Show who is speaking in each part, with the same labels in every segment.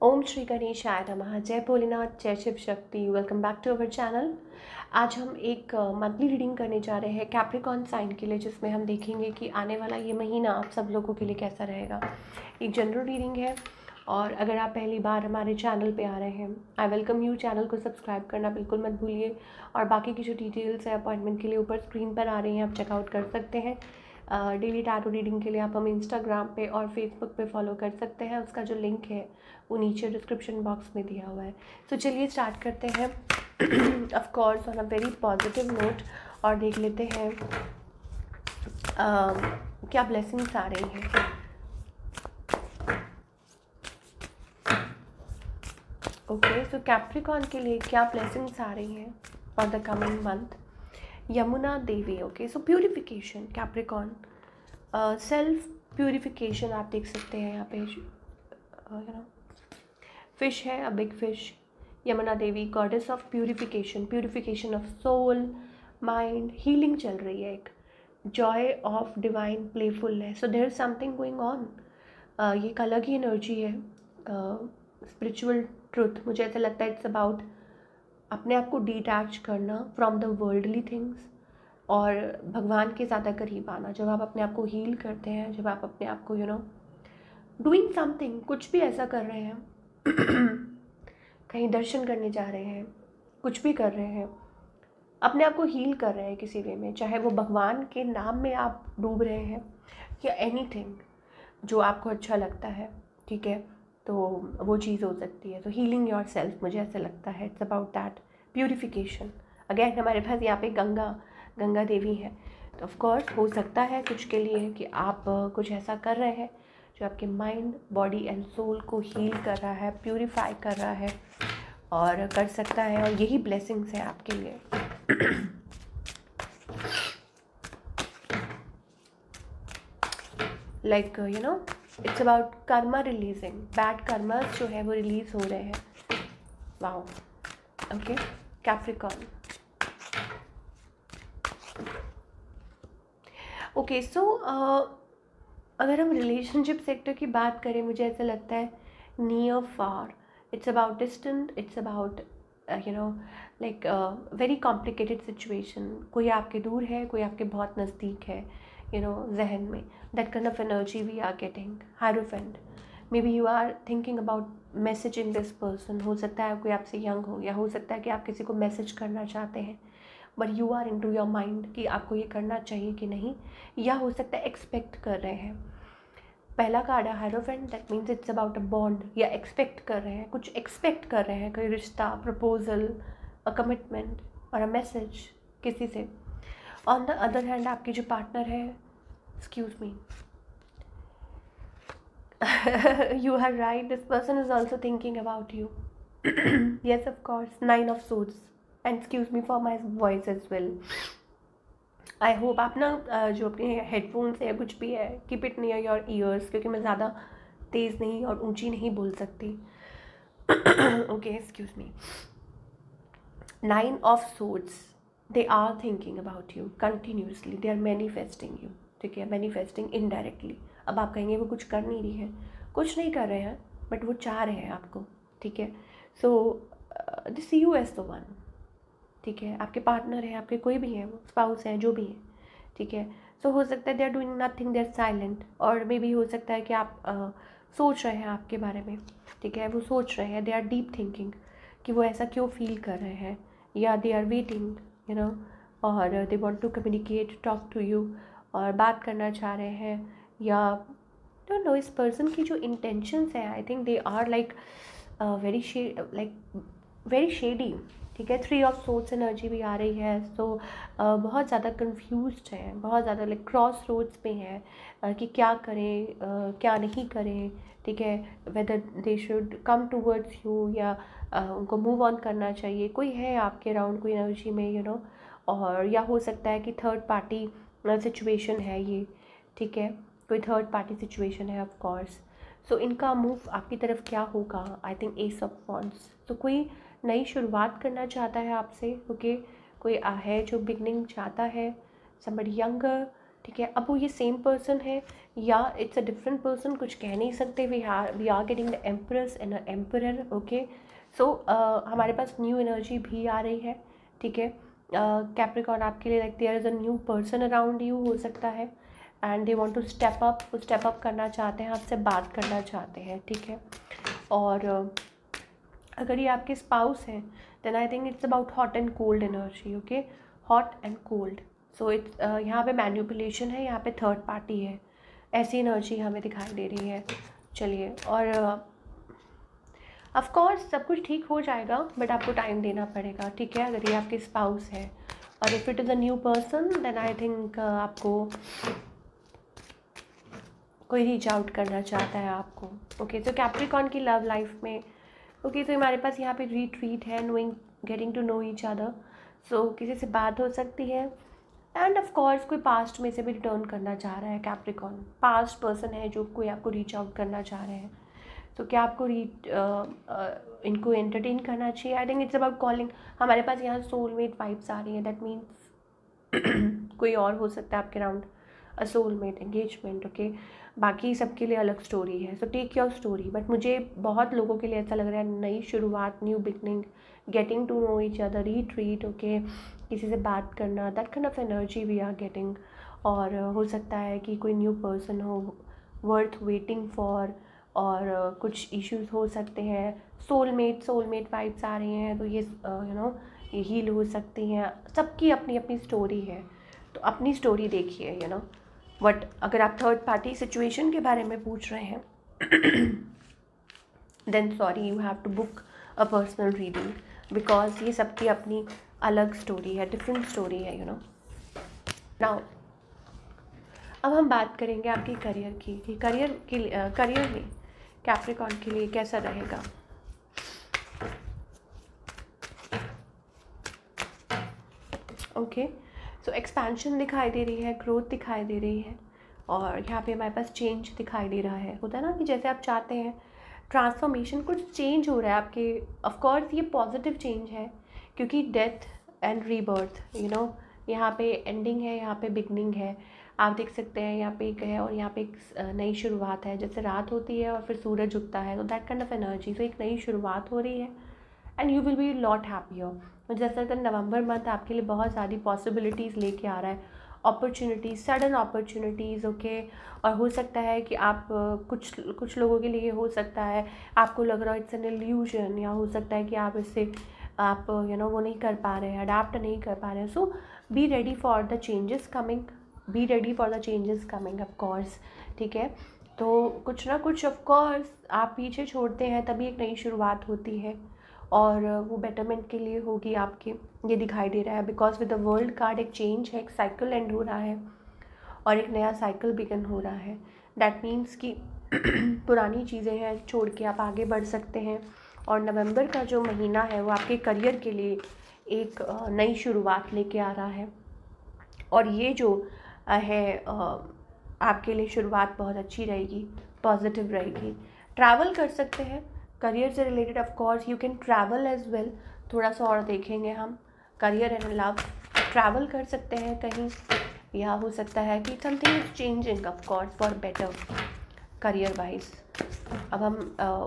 Speaker 1: ओम श्री गणेशाय नमः। जय भोलेनाथ, जय Shiv Shakti. Welcome back to our channel. आज हम एक मंथली रीडिंग करने जा रहे हैं कैप्रिकॉर्न साइन के लिए, जिसमें हम देखेंगे कि आने वाला ये महीना आप सब लोगों के लिए कैसा रहेगा। एक जनरल रीडिंग है, और अगर आप पहली बार हमारे चैनल पे आ रहे हैं, आई वेलकम यू। चैनल को सब्सक्राइब करना बिल्कुल मत भूलिए, और बाकी की जो डिटेल्स है अपॉइंटमेंट के लिए ऊपर स्क्रीन पर आ रही हैं, आप चेकआउट कर सकते हैं। डेली टैरो रीडिंग के लिए आप हमें इंस्टाग्राम पे और फेसबुक पे फॉलो कर सकते हैं। उसका जो लिंक है वो नीचे डिस्क्रिप्शन बॉक्स में दिया हुआ है। तो चलिए स्टार्ट करते हैं of course on a very positive note, और देख लेते हैं क्या ब्लेसिंग्स आ रही हैं। ओके, सो कैप्रिकॉर्न के लिए क्या ब्लेसिंग्स आ रही हैं for the coming month. Yamuna Devi. Okay, so purification Capricorn, self purification आप देख सकते हैं यहाँ पे। फिश है, a big fish. Yamuna Devi goddess of purification, purification of soul, mind, healing चल रही है। एक joy of divine playfulness. So there is something going on. ये एक अलग ही एनर्जी है, स्पिरिचुअल ट्रुथ। मुझे ऐसा लगता है इट्स अबाउट अपने आप को डिटैच करना फ्रॉम द वर्ल्डली थिंग्स और भगवान के ज़्यादा करीब आना। जब आप अपने आप को हील करते हैं, जब आप अपने आप को डूइंग समथिंग, कुछ भी ऐसा कर रहे हैं कहीं दर्शन करने जा रहे हैं, कुछ भी कर रहे हैं, अपने आप को हील कर रहे हैं किसी वे में, चाहे वो भगवान के नाम में आप डूब रहे हैं या एनीथिंग जो आपको अच्छा लगता है, ठीक है, तो वो चीज़ हो सकती है। तो हीलिंग योर सेल्फ, मुझे ऐसा लगता है it's about that purification. Again हमारे पास यहाँ पे गंगा देवी है, तो ऑफ कोर्स हो सकता है कुछ के लिए कि आप कुछ ऐसा कर रहे हैं जो आपके माइंड, बॉडी एंड सोल को हील कर रहा है, प्यूरिफाई कर रहा है, और कर सकता है, और यही ब्लेसिंग्स है आपके लिए। Like it's about Karma releasing. Bad karmas जो है वो रिलीज हो रहे हैं। वाओ। Okay, Capricorn. ओके, सो अगर हम रिलेशनशिप सेक्टर की बात करें, मुझे ऐसा लगता है near far, it's about distant, it's about like very complicated situation. कोई आपके दूर है, कोई आपके बहुत नज़दीक है, जहन में that kind of energy we are getting. Hierophant, maybe you are thinking about messaging this person. हो सकता है कोई आपसे यंग हो, या हो सकता है कि आप किसी को मैसेज करना चाहते हैं, but you are into your mind कि आपको ये करना चाहिए कि नहीं, या हो सकता है एक्सपेक्ट कर रहे हैं। पहला कार्ड है hierophant, that means it's about a bond, या एक्सपेक्ट कर रहे हैं, कुछ एक्सपेक्ट कर रहे हैं, कोई रिश्ता, प्रपोजल, अ कमिटमेंट और अ मैसेज किसी से। ऑन द अदर हैंड आपकी जो पार्टनर है, excuse me, you are right, this person is also thinking about you. Yes, of course, 9 of swords, and excuse me for my voice as well. I hope आप जो अपने headphones है, कुछ भी है, keep it near your ears, क्योंकि मैं ज़्यादा तेज़ नहीं और ऊंची नहीं बोल सकती। Okay, excuse me. 9 of swords, they are thinking about you continuously, they are manifesting you, ठीक है, मैनिफेस्टिंग इनडायरेक्टली। अब आप कहेंगे वो कुछ कर नहीं रही है, कुछ नहीं कर रहे हैं, बट वो चाह रहे हैं आपको, ठीक है। So this you as the one, ठीक है, आपके पार्टनर हैं, आपके कोई भी हैं, वो स्पाउस हैं, जो भी हैं, ठीक है। सो हो सकता है they are doing nothing, they are silent, और मे बी हो सकता है कि आप सोच रहे हैं आपके बारे में, ठीक है, वो सोच रहे हैं, दे आर डीप थिंकिंग कि वो ऐसा क्यों फील कर रहे हैं, या दे आर वेटिंग, और they want to communicate, talk to you, और बात करना चाह रहे हैं, या डोंट नो इस पर्सन की जो इंटेंशंस हैं, I think they are like very shady, ठीक है। 3 ऑफ सोर्ड्स एनर्जी भी आ रही है, तो बहुत ज़्यादा कंफ्यूज्ड हैं, बहुत ज़्यादा लाइक क्रॉस रोड्स पे हैं कि क्या करें, क्या नहीं करें, ठीक है, whether they should come towards you, या उनको मूव ऑन करना चाहिए। कोई है आपके अराउंड, कोई एनर्जी में, और या हो सकता है कि थर्ड पार्टी सिचुएशन है ये, ठीक है, कोई थर्ड पार्टी सिचुएशन है ऑफ कोर्स। सो इनका मूव आपकी तरफ क्या होगा, I think S of wands. तो कोई नई शुरुआत करना चाहता है आपसे, ओके, कोई है जो बिगनिंग चाहता है, समबडी यंगर, ठीक है। अब वो ये सेम पर्सन है या इट्स अ डिफरेंट पर्सन, कुछ कह नहीं सकते। We are getting the empress and emperor. Okay, so हमारे पास न्यू एनर्जी भी आ रही है, ठीक है। कैप्रिकॉर्न आपके लिए like there is a new person around you हो सकता है, and they want to step up, वो स्टेप अप करना चाहते हैं, आपसे बात करना चाहते हैं, ठीक है। और अगर ये आपके स्पाउस हैं then I think it's about hot and cold energy. Okay, hot and cold. So it's यहाँ पे मैनिपुलेशन है, यहाँ पे थर्ड पार्टी है, ऐसी एनर्जी हमें दिखाई दे रही है। चलिए, और ऑफ कोर्स सब कुछ ठीक हो जाएगा, बट आपको टाइम देना पड़ेगा, ठीक है। अगर ये आपके स्पाउस है और if it is a new person then I think आपको कोई रीच आउट करना चाहता है आपको। ओके, तो कैप्रिकॉर्न की लव लाइफ में ओके, तो हमारे पास यहाँ पे रीट्रीट है, knowing, getting to know each other. So किसी से बात हो सकती है, एंड ऑफ कोर्स कोई पास्ट में से भी रिटर्न करना चाह रहा है कैप्रिकॉर्न। पास्ट पर्सन है जो कोई आपको रीच आउट करना चाह रहे हैं। तो क्या आपको इनको एंटरटेन करना चाहिए? आई थिंक इट्स अबाउट कॉलिंग। हमारे पास यहाँ सोलमेट वाइब्स आ रही हैं, दैट मीन्स कोई और हो सकता है आपके around, a soulmate, engagement. Okay, बाकी सबके लिए अलग स्टोरी है, so take your story. But मुझे बहुत लोगों के लिए ऐसा लग रहा है नई शुरुआत, new beginning, getting to know each other, retreat. Okay, किसी से बात करना, that kind of energy we are getting. और हो सकता है कि कोई न्यू पर्सन हो वर्थ वेटिंग फॉर, और कुछ इश्यूज हो सकते हैं। सोलमेट वाइब्स आ रही हैं, तो ये ये हील हो सकती हैं। सबकी अपनी अपनी स्टोरी है, तो अपनी स्टोरी देखिए, बट अगर आप थर्ड पार्टी सिचुएशन के बारे में पूछ रहे हैं then sorry, you have to book a personal reading, because ये सबकी अपनी अलग स्टोरी है, डिफरेंट स्टोरी है, नाउ अब हम बात करेंगे आपकी करियर की, कि करियर में कैप्रिकॉर्न के लिए कैसा रहेगा। ओके, सो एक्सपेंशन दिखाई दे रही है, ग्रोथ दिखाई दे रही है, और यहाँ पे हमारे पास चेंज दिखाई दे रहा है। होता है ना कि जैसे आप चाहते हैं ट्रांसफॉर्मेशन, कुछ चेंज हो रहा है आपके। ऑफ कोर्स ये पॉजिटिव चेंज है, क्योंकि डेथ एंड रीबर्थ, यहाँ पे एंडिंग है, यहाँ पे बिगनिंग है। आप देख सकते हैं यहाँ पे एक है और यहाँ पे एक नई शुरुआत है। जैसे रात होती है और फिर सूरज उगता है, तो दैट काइंड ऑफ एनर्जी। तो एक नई शुरुआत हो रही है, and you will be lot happier. जैसा कि नवंबर मंथ आपके लिए बहुत सारी पॉसिबिलिटीज़ लेके आ रहा है, अपॉर्चुनिटीज़, सडन अपॉर्चुनिटीज़। ओके, और हो सकता है कि आप कुछ लोगों के लिए हो सकता है आपको लग रहा है इट्स एन इल्यूजन, या हो सकता है कि आप इससे आप वो नहीं कर पा रहे हैं, अडाप्ट नहीं कर पा रहे हैं। So be ready for the changes coming, be ready for the changes coming of course, ठीक है। तो कुछ ना कुछ ऑफ कोर्स आप पीछे छोड़ते हैं, तभी एक नई शुरुआत होती है, और वो बेटरमेंट के लिए होगी आपके, ये दिखाई दे रहा है। Because with the world card एक चेंज है, एक साइकिल एंड हो रहा है और एक नया साइकिल बिगन हो रहा है। दैट मीन्स कि पुरानी चीज़ें हैं छोड़ के आप आगे बढ़ सकते हैं, और नवंबर का जो महीना है वो आपके करियर के लिए एक नई शुरुआत लेके आ रहा है। और ये जो है आपके लिए शुरुआत बहुत अच्छी रहेगी, पॉजिटिव रहेगी। ट्रैवल कर सकते हैं करियर से related, of course you can travel as well. थोड़ा सा और देखेंगे हम करियर एंड लव, ट्रैवल कर सकते हैं कहीं, या हो सकता है कि something is changing of course for better career wise. अब हम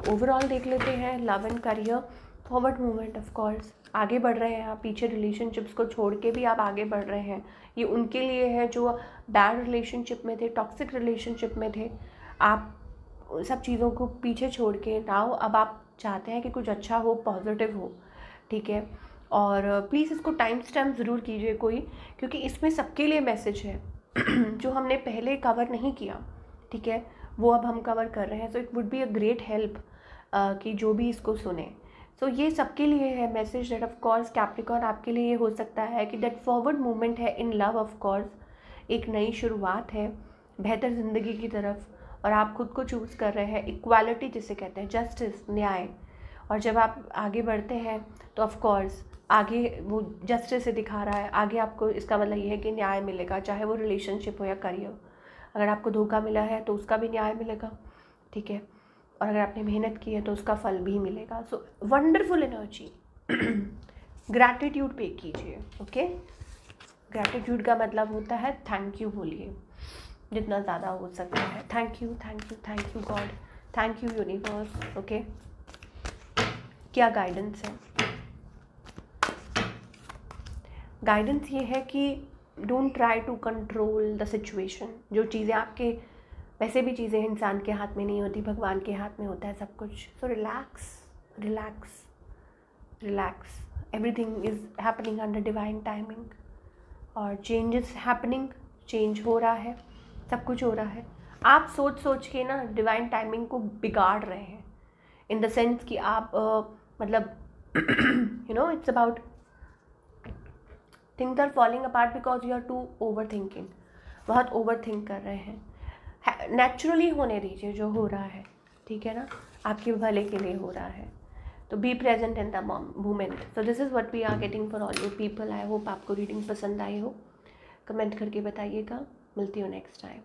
Speaker 1: ओवरऑल देख लेते हैं love and career, forward movement. Of course आगे बढ़ रहे हैं आप, पीछे रिलेशनशिप्स को छोड़ के भी आप आगे बढ़ रहे हैं। ये उनके लिए है जो बैड रिलेशनशिप में थे, टॉक्सिक रिलेशनशिप में थे। आप सब चीज़ों को पीछे छोड़ के नाउ अब आप चाहते हैं कि कुछ अच्छा हो, पॉजिटिव हो, ठीक है। और प्लीज़ इसको टाइम स्टैम्प ज़रूर कीजिए कोई, क्योंकि इसमें सबके लिए मैसेज है जो हमने पहले कवर नहीं किया, ठीक है, वो अब हम कवर कर रहे हैं। So it would be a great help कि जो भी इसको सुने। सो ये सबके लिए है message that of course Capricorn आपके लिए ये हो सकता है कि दैट फॉरवर्ड मूवमेंट है इन लव। ऑफ कोर्स एक नई शुरुआत है बेहतर ज़िंदगी की तरफ, और आप खुद को चूज़ कर रहे हैं। इक्वालिटी जिसे कहते हैं, जस्टिस, न्याय। और जब आप आगे बढ़ते हैं तो ऑफ कोर्स आगे वो जस्टिस से दिखा रहा है, आगे आपको इसका मतलब ये है कि न्याय मिलेगा, चाहे वो रिलेशनशिप हो या करियर। अगर आपको धोखा मिला है तो उसका भी न्याय मिलेगा, ठीक है, और अगर आपने मेहनत की है तो उसका फल भी मिलेगा। So wonderful energy. ग्रैटिट्यूड पे कीजिए, ओके। ग्रैटिट्यूड का मतलब होता है थैंक यू बोलिए। जितना ज़्यादा हो सकता है। Thank you God, thank you universe. Okay, क्या गाइडेंस है? गाइडेंस ये है कि don't try to control the situation. जो चीज़ें आपके, वैसे भी चीज़ें इंसान के हाथ में नहीं होती, भगवान के हाथ में होता है सब कुछ। So relax relax relax, everything is happening under divine timing, और चेंज इज़ हैपनिंग, चेंज हो रहा है, सब कुछ हो रहा है। आप सोच सोच के ना डिवाइन टाइमिंग को बिगाड़ रहे हैं, इन द सेंस कि आप मतलब you know it's about things are falling apart because you are too overthinking. बहुत ओवर थिंक कर रहे हैं। नेचुरली होने दीजिए जो हो रहा है, ठीक है ना, आपके भले के लिए हो रहा है। तो be present in the moment. So this is what we are getting for all you people. I hope आपको रीडिंग पसंद आई हो। कमेंट करके बताइएगा। मिलती हूँ नेक्स्ट टाइम।